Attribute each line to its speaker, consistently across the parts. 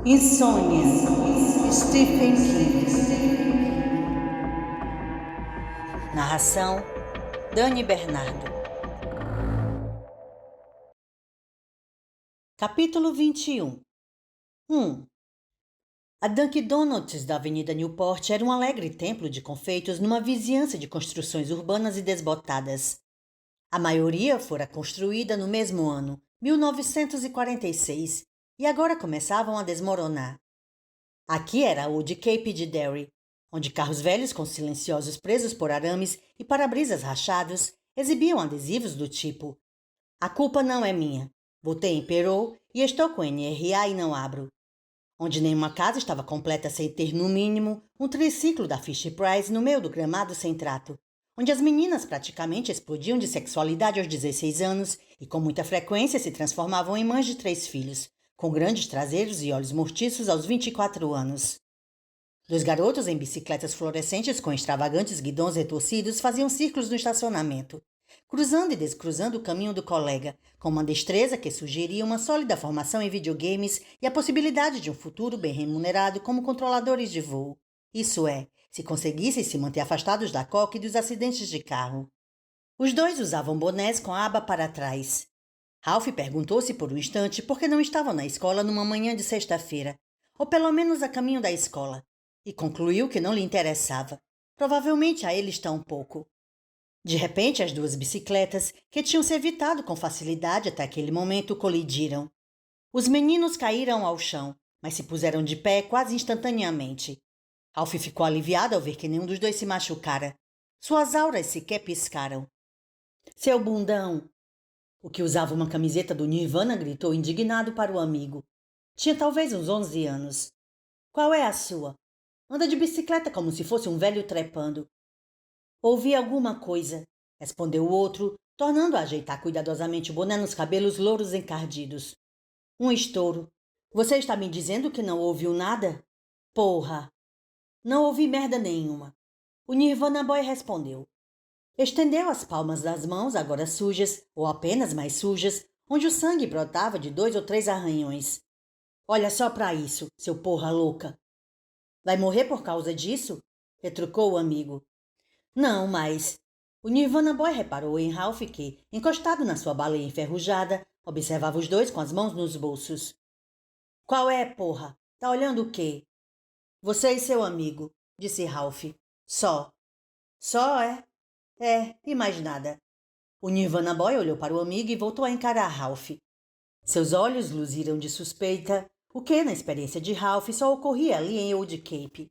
Speaker 1: Insônia, Stephen King. Narração, Dani Bernardo. Capítulo 21. 1. A Dunkin' Donuts da Avenida Newport era um alegre templo de confeitos numa vizinhança de construções urbanas e desbotadas. A maioria fora construída no mesmo ano, 1946, e agora começavam a desmoronar. Aqui era a Old Cape de Derry, onde carros velhos com silenciosos presos por arames e para-brisas rachados exibiam adesivos do tipo: "A culpa não é minha. Botei em Perol e estou com NRA e não abro." Onde nenhuma casa estava completa sem ter, no mínimo, um triciclo da Fisher-Price no meio do gramado sem trato, onde as meninas praticamente explodiam de sexualidade aos 16 anos e com muita frequência se transformavam em mães de 3 filhos, com grandes traseiros e olhos mortiços aos 24 anos. 2 garotos em bicicletas fluorescentes com extravagantes guidões retorcidos faziam círculos no estacionamento, cruzando e descruzando o caminho do colega, com uma destreza que sugeria uma sólida formação em videogames e a possibilidade de um futuro bem remunerado como controladores de voo. Isso é, se conseguissem se manter afastados da coque e dos acidentes de carro. Os dois usavam bonés com a aba para trás. Ralph perguntou-se por um instante por que não estavam na escola numa manhã de sexta-feira, ou pelo menos a caminho da escola, e concluiu que não lhe interessava. Provavelmente a eles tão pouco. De repente, as 2 bicicletas, que tinham se evitado com facilidade até aquele momento, colidiram. Os meninos caíram ao chão, mas se puseram de pé quase instantaneamente. Ralph ficou aliviado ao ver que nenhum dos dois se machucara. Suas auras sequer piscaram. "Seu bundão!" O que usava uma camiseta do Nirvana gritou indignado para o amigo. Tinha talvez uns 11 anos. "Qual é a sua?" "Anda de bicicleta como se fosse um velho trepando." "Ouvi alguma coisa", respondeu o outro, tornando a ajeitar cuidadosamente o boné nos cabelos louros encardidos. "Um estouro. Você está me dizendo que não ouviu nada?" "Porra!" "Não ouvi merda nenhuma." O Nirvana Boy respondeu. Estendeu as palmas das mãos, agora sujas, ou apenas mais sujas, onde o sangue brotava de 2 ou 3 arranhões. "Olha só pra isso, seu porra louca." "Vai morrer por causa disso?" retrucou o amigo. "Não, mas..." O Nirvana Boy reparou em Ralph que, encostado na sua baleia enferrujada, observava os dois com as mãos nos bolsos. "Qual é, porra? Tá olhando o quê?" "Você e seu amigo", disse Ralph. "Só." "Só, é?" "É, e mais nada." O Nirvana Boy olhou para o amigo e voltou a encarar Ralph. Seus olhos luziram de suspeita, o que, na experiência de Ralph, só ocorria ali em Old Cape.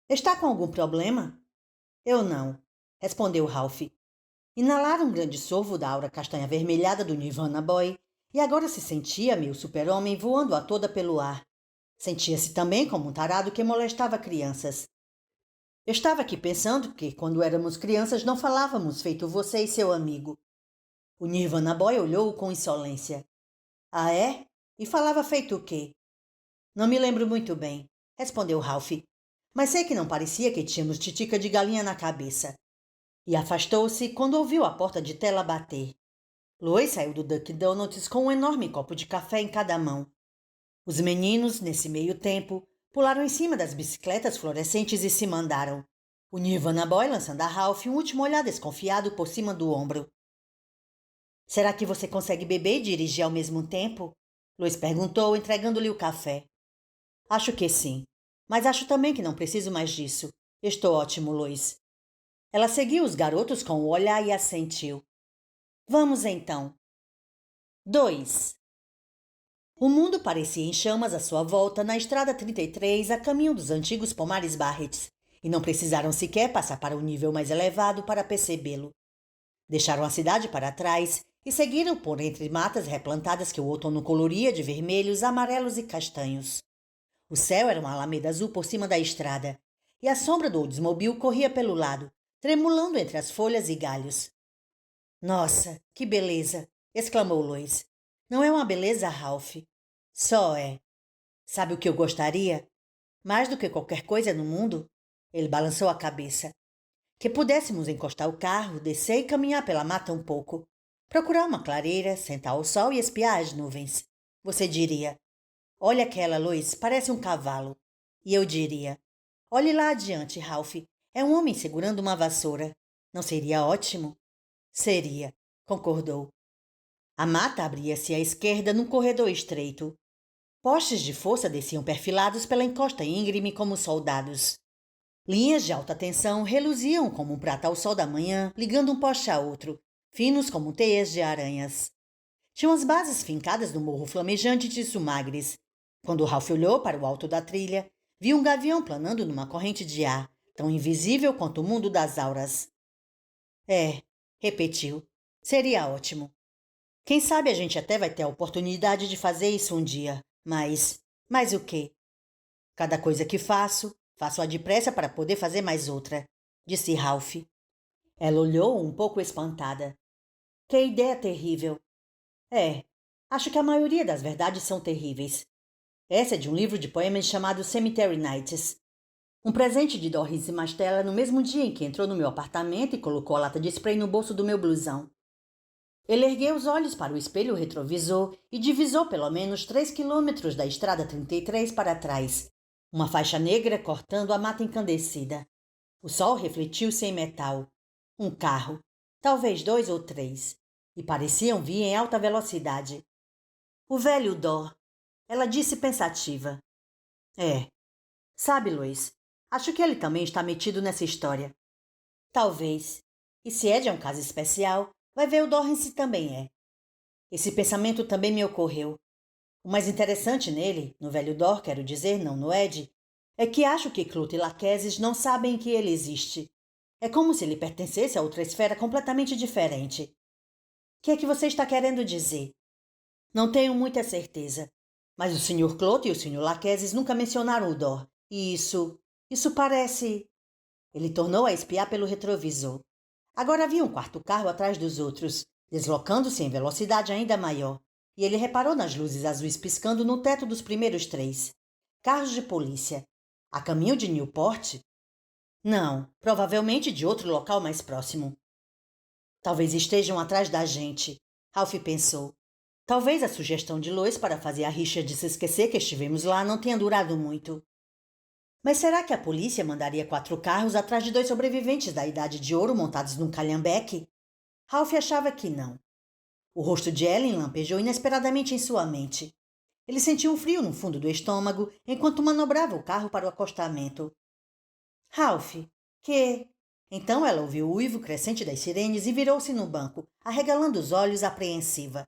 Speaker 1: "Está com algum problema?" "Eu não", respondeu Ralph. Inalara um grande sorvo da aura castanha avermelhada do Nirvana Boy e agora se sentia meio super-homem voando a toda pelo ar. Sentia-se também como um tarado que molestava crianças. "Estava aqui pensando que, quando éramos crianças, não falávamos feito você e seu amigo." O Nirvana Boy olhou-o com insolência. "Ah, é? E falava feito o quê?" "Não me lembro muito bem", respondeu Ralph. "Mas sei que não parecia que tínhamos titica de galinha na cabeça." E afastou-se quando ouviu a porta de tela bater. Lois saiu do Dunkin' Donuts com um enorme copo de café em cada mão. Os meninos, nesse meio tempo, pularam em cima das bicicletas fluorescentes e se mandaram. O Nirvana Boy lançando a Ralph um último olhar desconfiado por cima do ombro. "Será que você consegue beber e dirigir ao mesmo tempo?" Lois perguntou, entregando-lhe o café. "Acho que sim. Mas acho também que não preciso mais disso. Estou ótimo, Lois." Ela seguiu os garotos com o olhar e assentiu. "Vamos então." 2. O mundo parecia em chamas à sua volta na estrada 33 a caminho dos antigos pomares Barretts, e não precisaram sequer passar para o nível mais elevado para percebê-lo. Deixaram a cidade para trás e seguiram por entre matas replantadas que o outono coloria de vermelhos, amarelos e castanhos. O céu era uma alameda azul por cima da estrada, e a sombra do Oldsmobile corria pelo lado, tremulando entre as folhas e galhos. "Nossa, que beleza!" exclamou Lois. "Não é uma beleza, Ralph?" "Só é." "Sabe o que eu gostaria? Mais do que qualquer coisa no mundo?" Ele balançou a cabeça. "Que pudéssemos encostar o carro, descer e caminhar pela mata um pouco. Procurar uma clareira, sentar ao sol e espiar as nuvens. Você diria: Olha aquela, Lois, parece um cavalo. E eu diria: olhe lá adiante, Ralph. É um homem segurando uma vassoura. Não seria ótimo? Seria, concordou. A mata abria-se à esquerda num corredor estreito. Postes de força desciam perfilados pela encosta íngreme como soldados. Linhas de alta tensão reluziam como um prata ao sol da manhã, ligando um poste a outro, finos como teias de aranhas. Tinham as bases fincadas no morro flamejante de Sumagres. Quando Ralph olhou para o alto da trilha, viu um gavião planando numa corrente de ar, tão invisível quanto o mundo das auras. É, repetiu, seria ótimo. Quem sabe a gente até vai ter a oportunidade de fazer isso um dia, mas o quê? Cada coisa que faço-a depressa para poder fazer mais outra, disse Ralph. Ela olhou um pouco espantada. Que ideia terrível. É, acho que a maioria das verdades são terríveis. Essa é de um livro de poemas chamado Cemetery Nights. Um presente de Dorris e Mastella no mesmo dia em que entrou no meu apartamento e colocou a lata de spray no bolso do meu blusão. Ele ergueu os olhos para o espelho retrovisor e divisou pelo menos 3 quilômetros da estrada 33 para trás. Uma faixa negra cortando a mata encandecida. O sol refletiu-se em metal. Um carro, talvez 2 ou 3, e pareciam vir em alta velocidade. O velho Dor, ela disse pensativa. É, sabe, Lois, acho que ele também está metido nessa história. Talvez. E se Ed é um caso especial, vai ver o Dorrance também é. Esse pensamento também me ocorreu. O mais interessante nele, no velho Dor, quero dizer, não no Ed, é que acho que Clute e Laquesis não sabem que ele existe. É como se ele pertencesse a outra esfera completamente diferente. O que é que você está querendo dizer? Não tenho muita certeza. Mas o Sr. Clote e o Sr. Laquesis nunca mencionaram o Dor. E isso parece... Ele tornou a espiar pelo retrovisor. Agora havia um quarto carro atrás dos outros, deslocando-se em velocidade ainda maior, e ele reparou nas luzes azuis piscando no teto dos primeiros 3. Carros de polícia. A caminho de Newport? Não, provavelmente de outro local mais próximo. Talvez estejam atrás da gente, Ralph pensou. Talvez a sugestão de Lois para fazer a Richard se esquecer que estivemos lá não tenha durado muito. Mas será que a polícia mandaria 4 carros atrás de 2 sobreviventes da Idade de Ouro montados num calhambeque? Ralph achava que não. O rosto de Ellen lampejou inesperadamente em sua mente. Ele sentiu um frio no fundo do estômago enquanto manobrava o carro para o acostamento. Ralph, que... Então ela ouviu o uivo crescente das sirenes e virou-se no banco, arregalando os olhos apreensiva.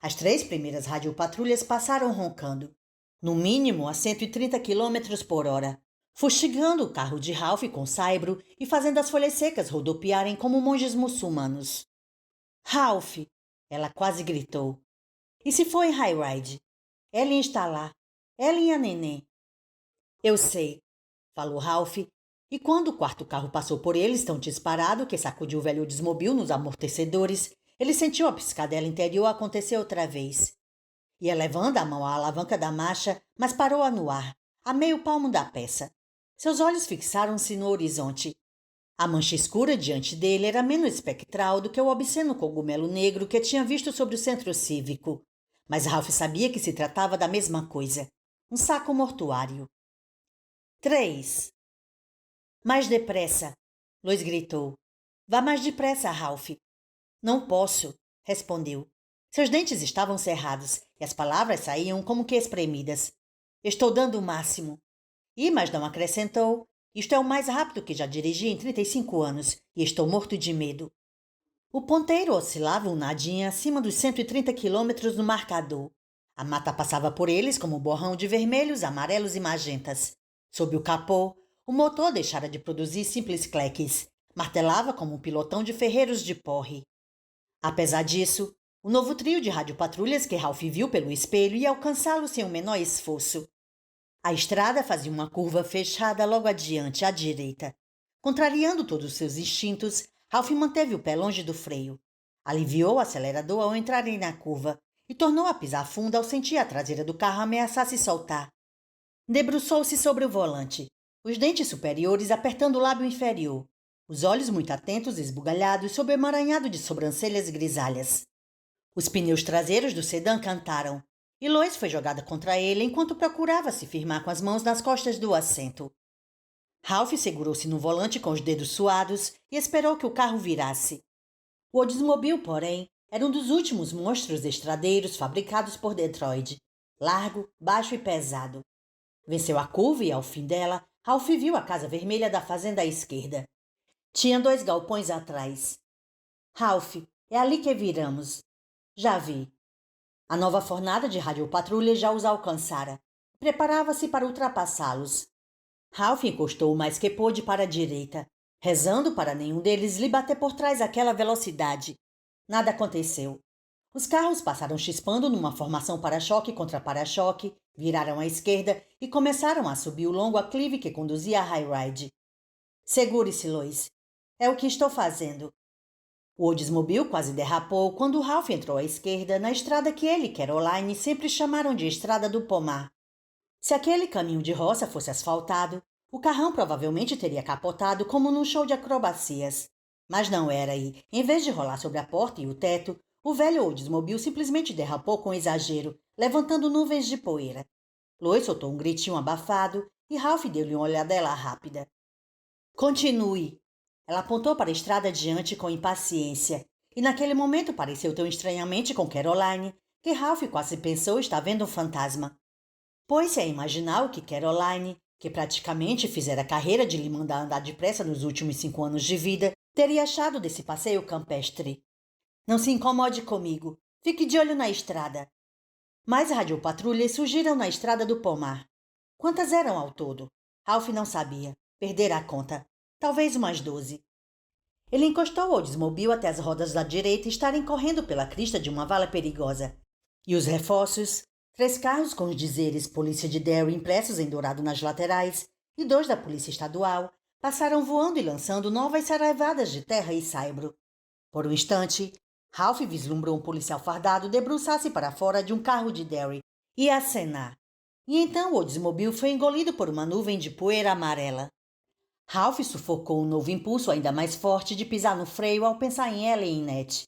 Speaker 1: As 3 primeiras radiopatrulhas passaram roncando, no mínimo a 130 km por hora, fustigando o carro de Ralph com saibro e fazendo as folhas secas rodopiarem como monges muçulmanos. Ralph! Ela quase gritou. E se for em High Ride? Ellen está lá. Ellen e a neném. Eu sei, falou Ralph, e quando o quarto carro passou por eles tão disparado que sacudiu o velho Oldsmobile nos amortecedores, ele sentiu a piscadela interior acontecer outra vez. Ia levando a mão à alavanca da marcha, mas parou-a no ar, a meio palmo da peça. Seus olhos fixaram-se no horizonte. A mancha escura diante dele era menos espectral do que o obsceno cogumelo negro que tinha visto sobre o centro cívico. Mas Ralph sabia que se tratava da mesma coisa. Um saco mortuário. 3. Mais depressa, Lois gritou. Vá mais depressa, Ralph. Não posso, respondeu. Seus dentes estavam cerrados e as palavras saíam como que espremidas. Estou dando o máximo. Mas não acrescentou. Isto é o mais rápido que já dirigi em 35 anos e estou morto de medo. O ponteiro oscilava um nadinha acima dos 130 quilômetros no marcador. A mata passava por eles como um borrão de vermelhos, amarelos e magentas. Sob o capô, o motor deixara de produzir simples cleques. Martelava como um pilotão de ferreiros de porre. Apesar disso, o novo trio de radiopatrulhas que Ralph viu pelo espelho ia alcançá-lo sem o menor esforço. A estrada fazia uma curva fechada logo adiante, à direita. Contrariando todos os seus instintos, Ralph manteve o pé longe do freio. Aliviou o acelerador ao entrarem na curva e tornou a pisar fundo ao sentir a traseira do carro ameaçar se soltar. Debruçou-se sobre o volante, os dentes superiores apertando o lábio inferior, os olhos muito atentos e esbugalhados sob o emaranhado de sobrancelhas grisalhas. Os pneus traseiros do sedã cantaram, e Lois foi jogada contra ele enquanto procurava se firmar com as mãos nas costas do assento. Ralph segurou-se no volante com os dedos suados e esperou que o carro virasse. O Oldsmobile, porém, era um dos últimos monstros estradeiros fabricados por Detroit, largo, baixo e pesado. Venceu a curva e, ao fim dela, Ralph viu a casa vermelha da fazenda à esquerda. Tinha 2 galpões atrás. Ralph, é ali que viramos. Já vi. A nova fornada de radiopatrulha já os alcançara. Preparava-se para ultrapassá-los. Ralph encostou o mais que pôde para a direita, rezando para nenhum deles lhe bater por trás àquela velocidade. Nada aconteceu. Os carros passaram chispando numa formação para-choque contra para-choque, viraram à esquerda e começaram a subir o longo aclive que conduzia a High Ride. Segure-se, Lois. É o que estou fazendo. O Oldsmobile quase derrapou quando Ralph entrou à esquerda na estrada que ele e Caroline sempre chamaram de Estrada do Pomar. Se aquele caminho de roça fosse asfaltado, o carrão provavelmente teria capotado como num show de acrobacias. Mas não era e, em vez de rolar sobre a porta e o teto, o velho Oldsmobile simplesmente derrapou com exagero, levantando nuvens de poeira. Lois soltou um gritinho abafado e Ralph deu-lhe uma olhadela rápida. Continue! Ela apontou para a estrada adiante com impaciência, e naquele momento pareceu tão estranhamente com Caroline que Ralph quase pensou estar vendo um fantasma. Pôs-se a imaginar o que Caroline, que praticamente fizera carreira de lhe mandar andar depressa nos últimos 5 anos de vida, teria achado desse passeio campestre. Não se incomode comigo. Fique de olho na estrada. Mais radiopatrulhas surgiram na estrada do Pomar. Quantas eram ao todo? Ralph não sabia. Perdera a conta. Talvez umas 12. Ele encostou o Oldsmobile até as rodas da direita estarem correndo pela crista de uma vala perigosa. E os reforços? 3 carros com os dizeres Polícia de Derry impressos em dourado nas laterais e 2 da Polícia Estadual passaram voando e lançando novas saraivadas de terra e saibro. Por um instante, Ralph vislumbrou um policial fardado debruçar-se para fora de um carro de Derry e acenar. E então o Oldsmobile foi engolido por uma nuvem de poeira amarela. Ralph sufocou um novo impulso ainda mais forte de pisar no freio ao pensar em ela e em Ned.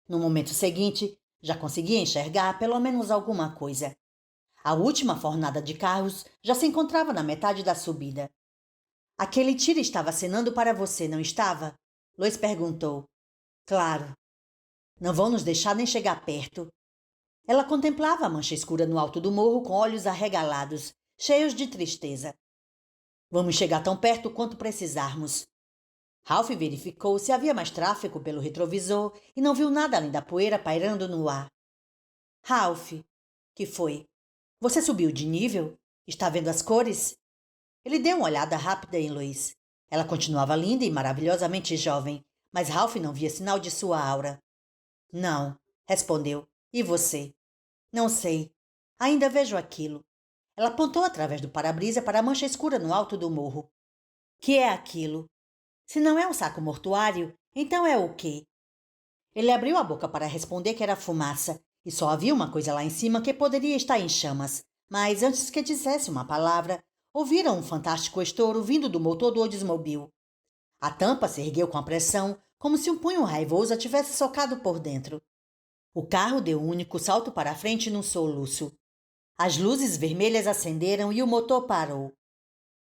Speaker 1: No momento seguinte, já conseguia enxergar pelo menos alguma coisa. A última fornada de carros já se encontrava na metade da subida. Aquele tiro estava acenando para você, não estava? Lois perguntou. Claro. Não vão nos deixar nem chegar perto. Ela contemplava a mancha escura no alto do morro com olhos arregalados, cheios de tristeza. Vamos chegar tão perto quanto precisarmos. Ralph verificou se havia mais tráfego pelo retrovisor e não viu nada além da poeira pairando no ar. Ralph, que foi? Você subiu de nível? Está vendo as cores? Ele deu uma olhada rápida em Lois. Ela continuava linda e maravilhosamente jovem, mas Ralph não via sinal de sua aura. Não, respondeu. E você? Não sei. Ainda vejo aquilo. Ela apontou através do para-brisa para a mancha escura no alto do morro. Que é aquilo? Se não é um saco mortuário, então é o quê? Ele abriu a boca para responder que era fumaça, e só havia uma coisa lá em cima que poderia estar em chamas, mas antes que dissesse uma palavra, ouviram um fantástico estouro vindo do motor do Oldsmobile. A tampa se ergueu com a pressão, como se um punho raivoso a tivesse socado por dentro. O carro deu um único salto para a frente num soluço. As luzes vermelhas acenderam e o motor parou.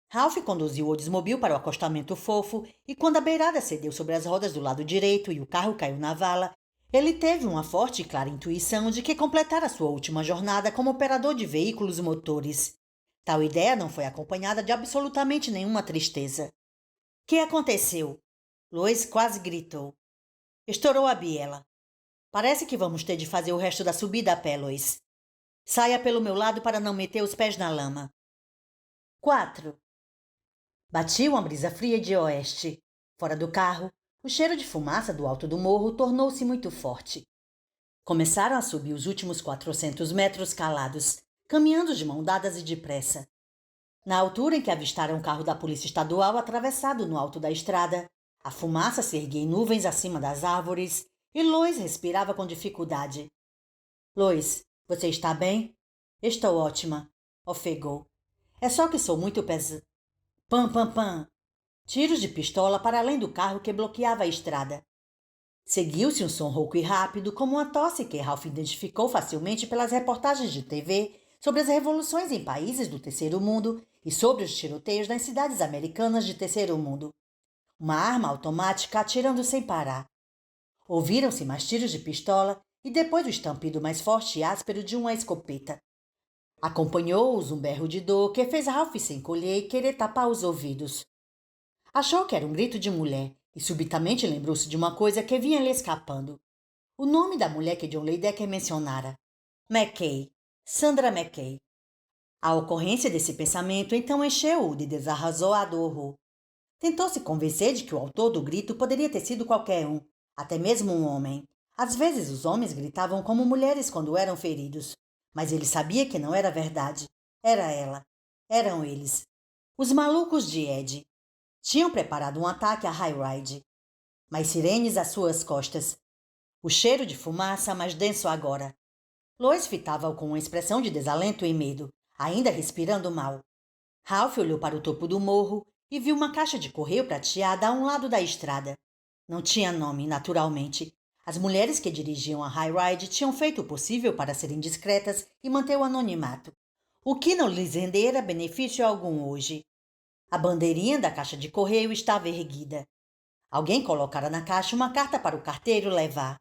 Speaker 1: Ralph conduziu o Oldsmobile para o acostamento fofo e quando a beirada cedeu sobre as rodas do lado direito e o carro caiu na vala, ele teve uma forte e clara intuição de que completara sua última jornada como operador de veículos motores. Tal ideia não foi acompanhada de absolutamente nenhuma tristeza. — Que aconteceu? Lois quase gritou. Estourou a biela. Parece que vamos ter de fazer o resto da subida a pé, Lois. Saia pelo meu lado para não meter os pés na lama. 4. Batia uma brisa fria de oeste. Fora do carro, o cheiro de fumaça do alto do morro tornou-se muito forte. Começaram a subir os últimos 400 metros calados, caminhando de mão dadas e depressa. Na altura em que avistaram o carro da Polícia Estadual atravessado no alto da estrada, a fumaça se erguia em nuvens acima das árvores e Lois respirava com dificuldade. — Lois, você está bem? — Estou ótima, ofegou. É só que sou muito pesada. Pam, pam, pam. Tiros de pistola para além do carro que bloqueava a estrada. Seguiu-se um som rouco e rápido, como uma tosse que Ralph identificou facilmente pelas reportagens de TV sobre as revoluções em países do terceiro mundo e sobre os tiroteios nas cidades americanas de terceiro mundo. Uma arma automática atirando sem parar. Ouviram-se mais tiros de pistola e depois o estampido mais forte e áspero de uma escopeta. Acompanhou-os um berro de dor que fez Ralph se encolher e querer tapar os ouvidos. Achou que era um grito de mulher e subitamente lembrou-se de uma coisa que vinha lhe escapando. O nome da mulher que John Leidecker mencionara. McKay. Sandra McKay. A ocorrência desse pensamento então encheu-o de desarrazoado horror. Tentou se convencer de que o autor do grito poderia ter sido qualquer um, até mesmo um homem. Às vezes os homens gritavam como mulheres quando eram feridos, mas ele sabia que não era verdade. Era ela. Eram eles. Os malucos de Ed. Tinham preparado um ataque a High Ride. Mais sirenes às suas costas. O cheiro de fumaça mais denso agora. Lois fitava-o com uma expressão de desalento e medo, ainda respirando mal. Ralph olhou para o topo do morro e viu uma caixa de correio prateada a um lado da estrada. Não tinha nome, naturalmente. As mulheres que dirigiam a High Ride tinham feito o possível para serem discretas e manter o anonimato, o que não lhes rendera benefício algum hoje. A bandeirinha da caixa de correio estava erguida. Alguém colocara na caixa uma carta para o carteiro levar.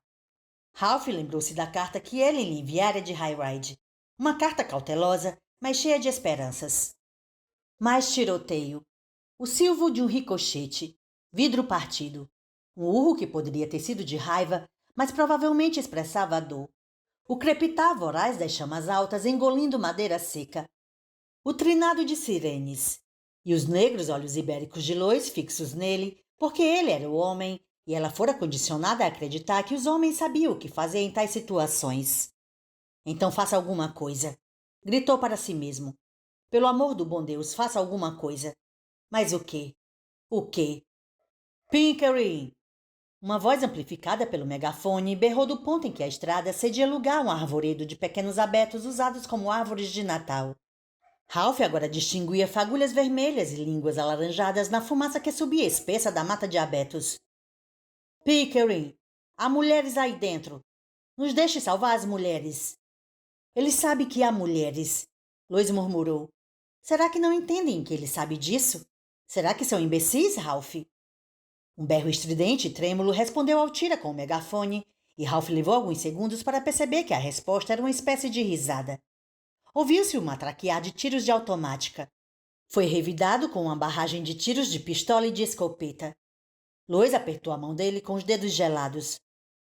Speaker 1: Ralph lembrou-se da carta que ele lhe enviara de High Ride. Uma carta cautelosa, mas cheia de esperanças. Mais tiroteio. O silvo de um ricochete. Vidro partido. Um urro que poderia ter sido de raiva, mas provavelmente expressava a dor. O crepitar voraz das chamas altas engolindo madeira seca. O trinado de sirenes. E os negros olhos ibéricos de Lois fixos nele, porque ele era o homem, e ela fora condicionada a acreditar que os homens sabiam o que fazer em tais situações. Então faça alguma coisa. Gritou para si mesmo. Pelo amor do bom Deus, faça alguma coisa. Mas o quê? O quê? Pickering! Uma voz amplificada pelo megafone berrou do ponto em que a estrada cedia lugar a um arvoredo de pequenos abetos usados como árvores de Natal. Ralph agora distinguia fagulhas vermelhas e línguas alaranjadas na fumaça que subia espessa da mata de abetos. Pickering! Há mulheres aí dentro! Nos deixe salvar as mulheres! Ele sabe que há mulheres, Lois murmurou. Será que não entendem que ele sabe disso? Será que são imbecis, Ralph? Um berro estridente e trêmulo respondeu ao tira com o megafone, e Ralph levou alguns segundos para perceber que a resposta era uma espécie de risada. Ouviu-se uma traquear de tiros de automática. Foi revidado com uma barragem de tiros de pistola e de escopeta. Lois apertou a mão dele com os dedos gelados.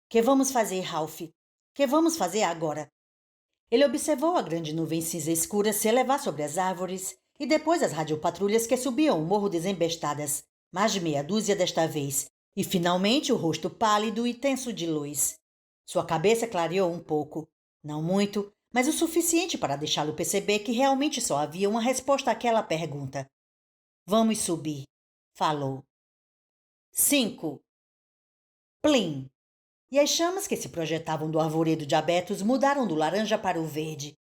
Speaker 1: Que vamos fazer, Ralph? Que vamos fazer agora? Ele observou a grande nuvem cinza escura se elevar sobre as árvores e depois as radiopatrulhas que subiam o morro desembestadas, mais de meia dúzia desta vez, e finalmente o rosto pálido e tenso de Lois. Sua cabeça clareou um pouco, não muito, mas o suficiente para deixá-lo perceber que realmente só havia uma resposta àquela pergunta. Vamos subir, falou. 5. Plim! E as chamas que se projetavam do arvoredo de abetos mudaram do laranja para o verde.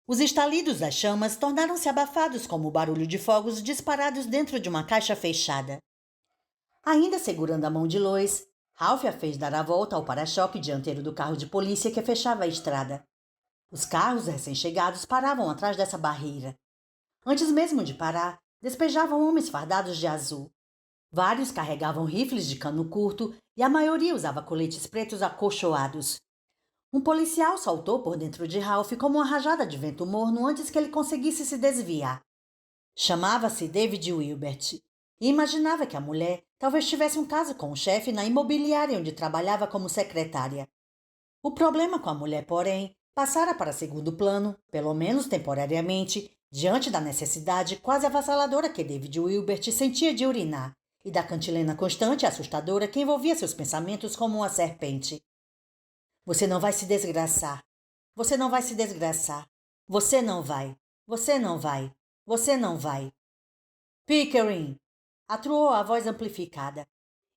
Speaker 1: Os estalidos das chamas tornaram-se abafados como o barulho de fogos disparados dentro de uma caixa fechada. Ainda segurando a mão de Lois, Ralph a fez dar a volta ao para-choque dianteiro do carro de polícia que fechava a estrada. Os carros recém-chegados paravam atrás dessa barreira. Antes mesmo de parar, despejavam homens fardados de azul. Vários carregavam rifles de cano curto e a maioria usava coletes pretos acolchoados. Um policial saltou por dentro de Ralph como uma rajada de vento morno antes que ele conseguisse se desviar. Chamava-se David Wilbert e imaginava que a mulher talvez tivesse um caso com o chefe na imobiliária onde trabalhava como secretária. O problema com a mulher, porém, passara para segundo plano, pelo menos temporariamente, diante da necessidade quase avassaladora que David Wilbert sentia de urinar e da cantilena constante e assustadora que envolvia seus pensamentos como uma serpente. Você não vai se desgraçar. Você não vai se desgraçar. Você não vai. Você não vai. Você não vai. Pickering! Atroou a voz amplificada.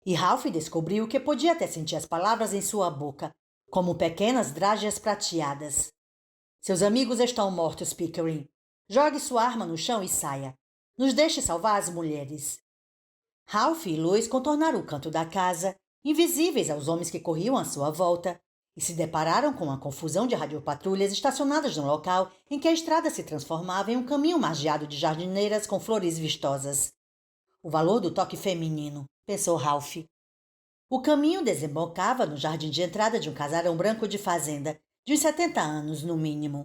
Speaker 1: E Ralph descobriu que podia até sentir as palavras em sua boca, como pequenas drágeas prateadas. Seus amigos estão mortos, Pickering. Jogue sua arma no chão e saia. Nos deixe salvar as mulheres. Ralph e Lois contornaram o canto da casa, invisíveis aos homens que corriam à sua volta, e se depararam com uma confusão de radiopatrulhas estacionadas no local em que a estrada se transformava em um caminho margeado de jardineiras com flores vistosas. O valor do toque feminino, pensou Ralph. O caminho desembocava no jardim de entrada de um casarão branco de fazenda, de uns 70 anos no mínimo.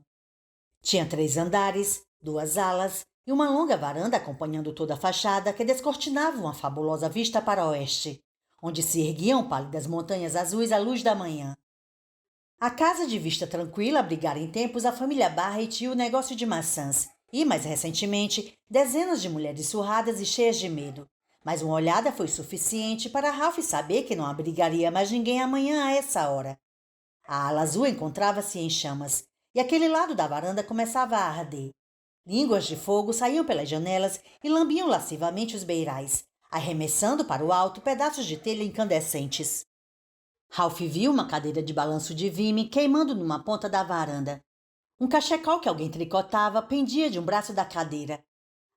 Speaker 1: Tinha 3 andares, 2 alas e uma longa varanda acompanhando toda a fachada que descortinava uma fabulosa vista para oeste, onde se erguiam pálidas montanhas azuis à luz da manhã. A casa de vista tranquila abrigara em tempos a família Barrett e o negócio de maçãs, e, mais recentemente, dezenas de mulheres surradas e cheias de medo. Mas uma olhada foi suficiente para Ralph saber que não abrigaria mais ninguém amanhã a essa hora. A ala azul encontrava-se em chamas, e aquele lado da varanda começava a arder. Línguas de fogo saíam pelas janelas e lambiam lascivamente os beirais, arremessando para o alto pedaços de telha incandescentes. Ralph viu uma cadeira de balanço de vime queimando numa ponta da varanda. Um cachecol que alguém tricotava pendia de um braço da cadeira.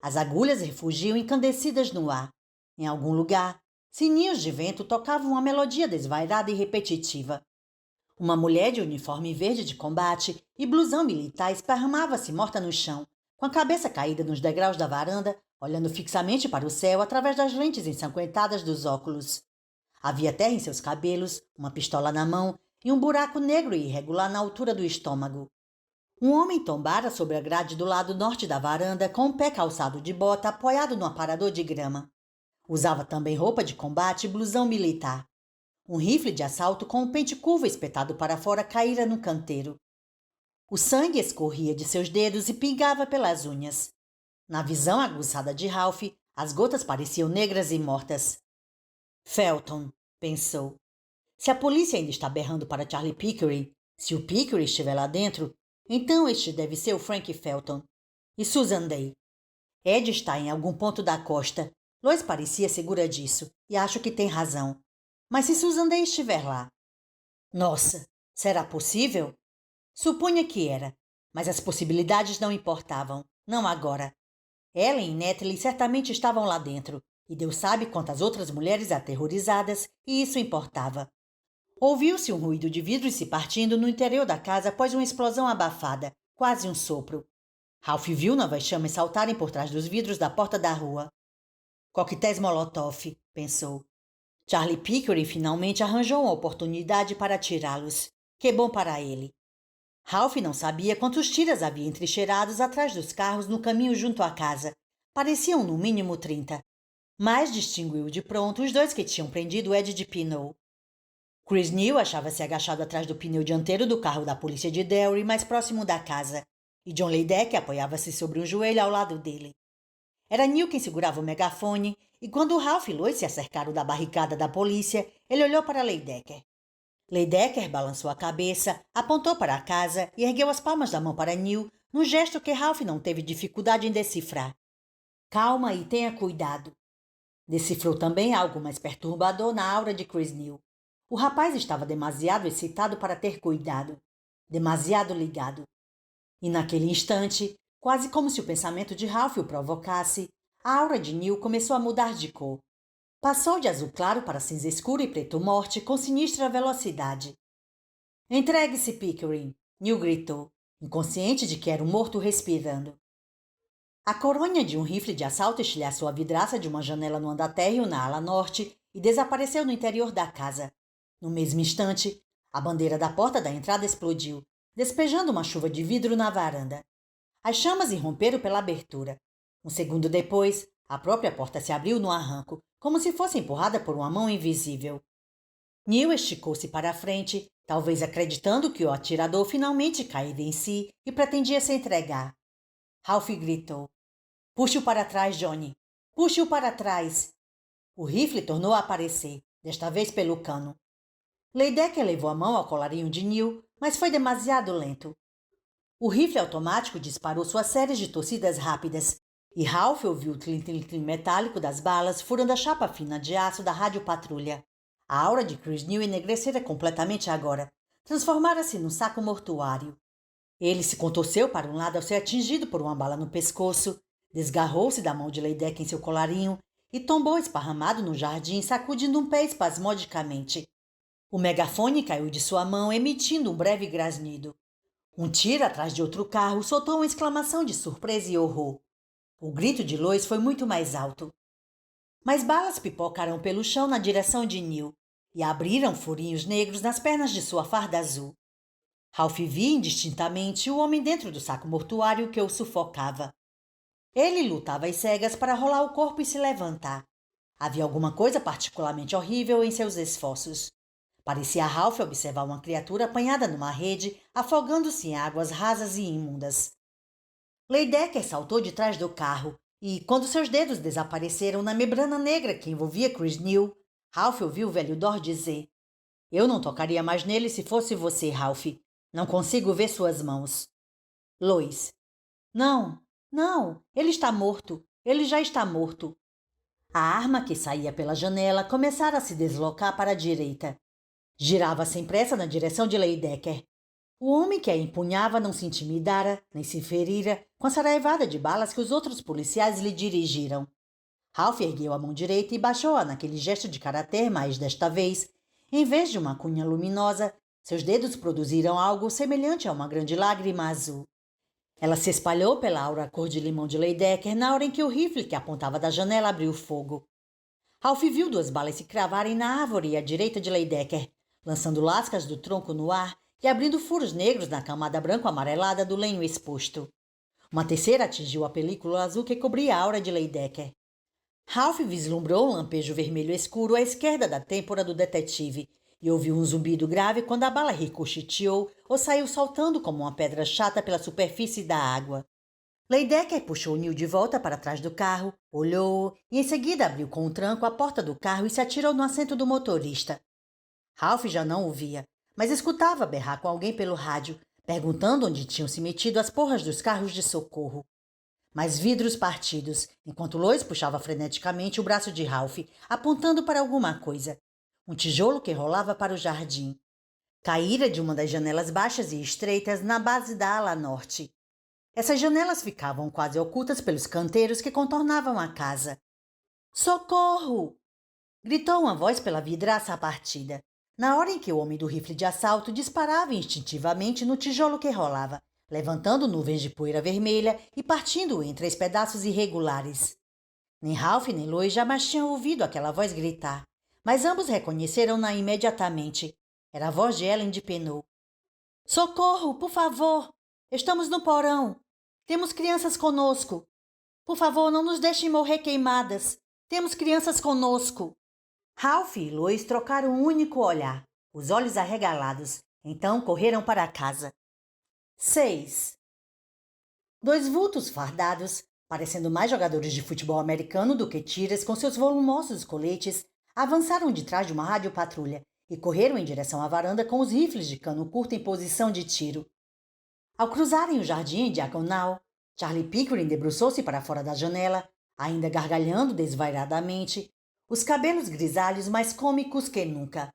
Speaker 1: As agulhas refugiam encandecidas no ar. Em algum lugar, sininhos de vento tocavam uma melodia desvairada e repetitiva. Uma mulher de uniforme verde de combate e blusão militar esparramava-se morta no chão, com a cabeça caída nos degraus da varanda, olhando fixamente para o céu através das lentes ensanguentadas dos óculos. Havia terra em seus cabelos, uma pistola na mão e um buraco negro e irregular na altura do estômago. Um homem tombara sobre a grade do lado norte da varanda com um pé calçado de bota apoiado no aparador de grama. Usava também roupa de combate e blusão militar. Um rifle de assalto com um pente curvo espetado para fora caíra no canteiro. O sangue escorria de seus dedos e pingava pelas unhas. Na visão aguçada de Ralph, as gotas pareciam negras e mortas. Felton, pensou. Se a polícia ainda está berrando para Charlie Pickering, se o Pickering estiver lá dentro, então este deve ser o Frank Felton. E Susan Day. Ed está em algum ponto da costa. Lois parecia segura disso, e acho que tem razão. Mas se Susan Day estiver lá? Nossa, será possível? Supunha que era, mas as possibilidades não importavam, não agora. Ellen e Natalie certamente estavam lá dentro, e Deus sabe quantas outras mulheres aterrorizadas, e isso importava. Ouviu-se um ruído de vidros se partindo no interior da casa após uma explosão abafada, quase um sopro. Ralph viu novas chamas saltarem por trás dos vidros da porta da rua. Coquetéis Molotov, pensou. Charlie Pickering finalmente arranjou uma oportunidade para atirá-los. Que bom para ele. Ralph não sabia quantos tiras havia entrincheirados atrás dos carros no caminho junto à casa. Pareciam no mínimo 30. Mas distinguiu de pronto os 2 que tinham prendido Ed de Pinot. Chris Neal achava-se agachado atrás do pneu dianteiro do carro da polícia de Derry, mais próximo da casa, e John Leidecker apoiava-se sobre um joelho ao lado dele. Era Neal quem segurava o megafone, e quando Ralph e Lois se acercaram da barricada da polícia, ele olhou para Leidecker. Leidecker balançou a cabeça, apontou para a casa e ergueu as palmas da mão para Neal, num gesto que Ralph não teve dificuldade em decifrar. Calma e tenha cuidado. Decifrou também algo mais perturbador na aura de Chris Neal. O rapaz estava demasiado excitado para ter cuidado, demasiado ligado. E naquele instante, quase como se o pensamento de Ralph o provocasse, a aura de Neal começou a mudar de cor. Passou de azul claro para cinza escuro e preto morte com sinistra velocidade. Entregue-se, Pickering, Neal gritou, inconsciente de que era um morto respirando. A coronha de um rifle de assalto estilhaçou a vidraça de uma janela no andar térreo na ala norte e desapareceu no interior da casa. No mesmo instante, a bandeira da porta da entrada explodiu, despejando uma chuva de vidro na varanda. As chamas irromperam pela abertura. Um segundo depois, a própria porta se abriu no arranco, como se fosse empurrada por uma mão invisível. Neal esticou-se para a frente, talvez acreditando que o atirador finalmente caíra em si e pretendia se entregar. Ralph gritou. Puxe-o para trás, Johnny. Puxe-o para trás. O rifle tornou a aparecer, desta vez pelo cano. Leidecker levou a mão ao colarinho de Neal, mas foi demasiado lento. O rifle automático disparou sua série de torcidas rápidas, e Ralph ouviu o tlim-tlim-tlim metálico das balas furando a chapa fina de aço da radiopatrulha. A aura de Chris Neal enegrecera completamente agora. Transformara-se num saco mortuário. Ele se contorceu para um lado ao ser atingido por uma bala no pescoço, desgarrou-se da mão de Leidecker em seu colarinho e tombou esparramado no jardim, sacudindo um pé espasmodicamente. O megafone caiu de sua mão, emitindo um breve grasnido. Um tiro atrás de outro carro soltou uma exclamação de surpresa e horror. O grito de Lois foi muito mais alto. Mas balas pipocaram pelo chão na direção de Neil e abriram furinhos negros nas pernas de sua farda azul. Ralph via indistintamente o homem dentro do saco mortuário que o sufocava. Ele lutava às cegas para rolar o corpo e se levantar. Havia alguma coisa particularmente horrível em seus esforços. Parecia a Ralph observar uma criatura apanhada numa rede, afogando-se em águas rasas e imundas. Leidecker saltou de trás do carro e, quando seus dedos desapareceram na membrana negra que envolvia Chris Neal, Ralph ouviu o velho Dor dizer: "Eu não tocaria mais nele se fosse você, Ralph. Não consigo ver suas mãos." Lois: "Não, não, ele está morto. Ele já está morto." A arma que saía pela janela começara a se deslocar para a direita. Girava sem pressa na direção de Leidecker. O homem que a empunhava não se intimidara, nem se ferira com a saraivada de balas que os outros policiais lhe dirigiram. Ralph ergueu a mão direita e baixou-a naquele gesto de caráter, mas desta vez, em vez de uma cunha luminosa, seus dedos produziram algo semelhante a uma grande lágrima azul. Ela se espalhou pela aura cor de limão de Leidecker na hora em que o rifle que apontava da janela abriu fogo. Ralph viu 2 balas se cravarem na árvore à direita de Leidecker, lançando lascas do tronco no ar e abrindo furos negros na camada branco-amarelada do lenho exposto. Uma terceira atingiu a película azul que cobria a aura de Leidecker. Ralph vislumbrou um lampejo vermelho escuro à esquerda da têmpora do detetive e ouviu um zumbido grave quando a bala ricocheteou ou saiu saltando como uma pedra chata pela superfície da água. Leidecker puxou Neil de volta para trás do carro, olhou e em seguida abriu com um tranco a porta do carro e se atirou no assento do motorista. Ralph já não o via, mas escutava berrar com alguém pelo rádio, perguntando onde tinham se metido as porras dos carros de socorro. Mais vidros partidos, enquanto Lois puxava freneticamente o braço de Ralph, apontando para alguma coisa. Um tijolo que rolava para o jardim. Caíra de uma das janelas baixas e estreitas na base da ala norte. Essas janelas ficavam quase ocultas pelos canteiros que contornavam a casa. "Socorro!" gritou uma voz pela vidraça partida, na hora em que o homem do rifle de assalto disparava instintivamente no tijolo que rolava, levantando nuvens de poeira vermelha e partindo-o em 3 pedaços irregulares. Nem Ralph nem Lois jamais tinham ouvido aquela voz gritar, mas ambos reconheceram-na imediatamente. Era a voz de Ellen de Penot. "Socorro, por favor! Estamos no porão! Temos crianças conosco! Por favor, não nos deixem morrer queimadas! Temos crianças conosco!" Ralph e Lois trocaram um único olhar, os olhos arregalados. Então correram para casa. 6. 2 vultos fardados, parecendo mais jogadores de futebol americano do que tiras com seus volumosos coletes, avançaram de trás de uma radiopatrulha e correram em direção à varanda com os rifles de cano curto em posição de tiro. Ao cruzarem o jardim em diagonal, Charlie Pickering debruçou-se para fora da janela, ainda gargalhando desvairadamente, os cabelos grisalhos mais cômicos que nunca.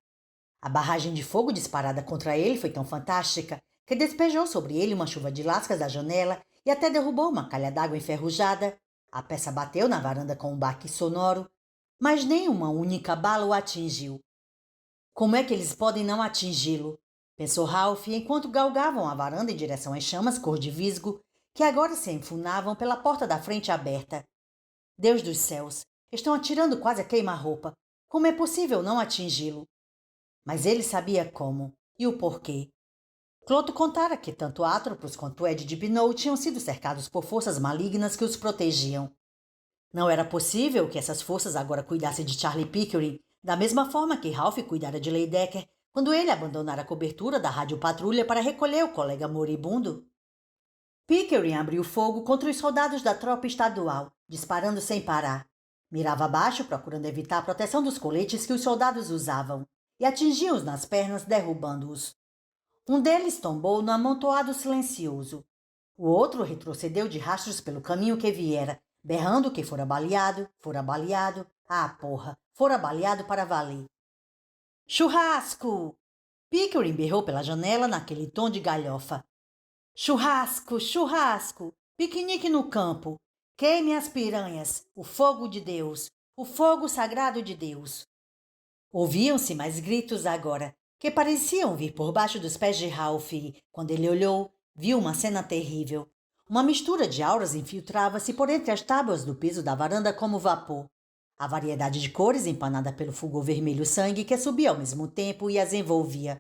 Speaker 1: A barragem de fogo disparada contra ele foi tão fantástica que despejou sobre ele uma chuva de lascas da janela e até derrubou uma calha d'água enferrujada. A peça bateu na varanda com um baque sonoro, mas nem uma única bala o atingiu. "Como é que eles podem não atingi-lo?" pensou Ralph enquanto galgavam a varanda em direção às chamas cor de visgo que agora se enfunavam pela porta da frente aberta. "Deus dos céus! Estão atirando quase a queima-roupa. Como é possível não atingi-lo?" Mas ele sabia como e o porquê. Cloto contara que tanto Atropos quanto Ed de Pinot tinham sido cercados por forças malignas que os protegiam. Não era possível que essas forças agora cuidassem de Charlie Pickering, da mesma forma que Ralph cuidara de Leidecker quando ele abandonara a cobertura da radiopatrulha para recolher o colega moribundo. Pickering abriu fogo contra os soldados da tropa estadual, disparando sem parar. Mirava abaixo, procurando evitar a proteção dos coletes que os soldados usavam, e atingia-os nas pernas, derrubando-os. Um deles tombou no amontoado silencioso. O outro retrocedeu de rastros pelo caminho que viera, berrando que fora baleado, ah, porra, fora baleado para valer. "Churrasco!" Pickering berrou pela janela naquele tom de galhofa. "Churrasco, churrasco! Piquenique no campo! Queime as piranhas! O fogo de Deus! O fogo sagrado de Deus. Ouviam-se mais gritos agora, que pareciam vir por baixo dos pés de Ralph e, quando ele olhou, viu uma cena terrível. Uma mistura de auras infiltrava-se por entre as tábuas do piso da varanda como vapor. A variedade de cores empanada pelo fulgor vermelho-sangue que subia ao mesmo tempo e as envolvia.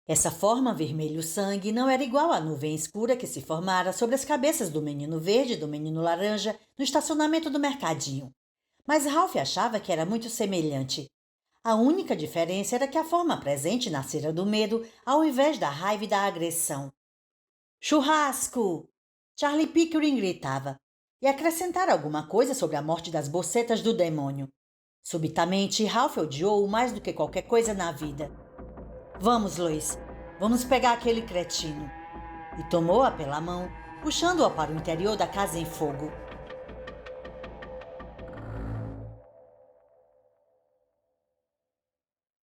Speaker 1: Essa forma vermelho-sangue não era igual à nuvem escura que se formara sobre as cabeças do menino verde e do menino laranja no estacionamento do mercadinho. Mas Ralph achava que era muito semelhante. A única diferença era que a forma presente nascera do medo ao invés da raiva e da agressão. Churrasco! Charlie Pickering gritava, e acrescentara alguma coisa sobre a morte das bocetas do demônio. Subitamente, Ralph odiou-o mais do que qualquer coisa na vida. Vamos, Lois, vamos pegar aquele cretino. E tomou-a pela mão, puxando-a para o interior da casa em fogo.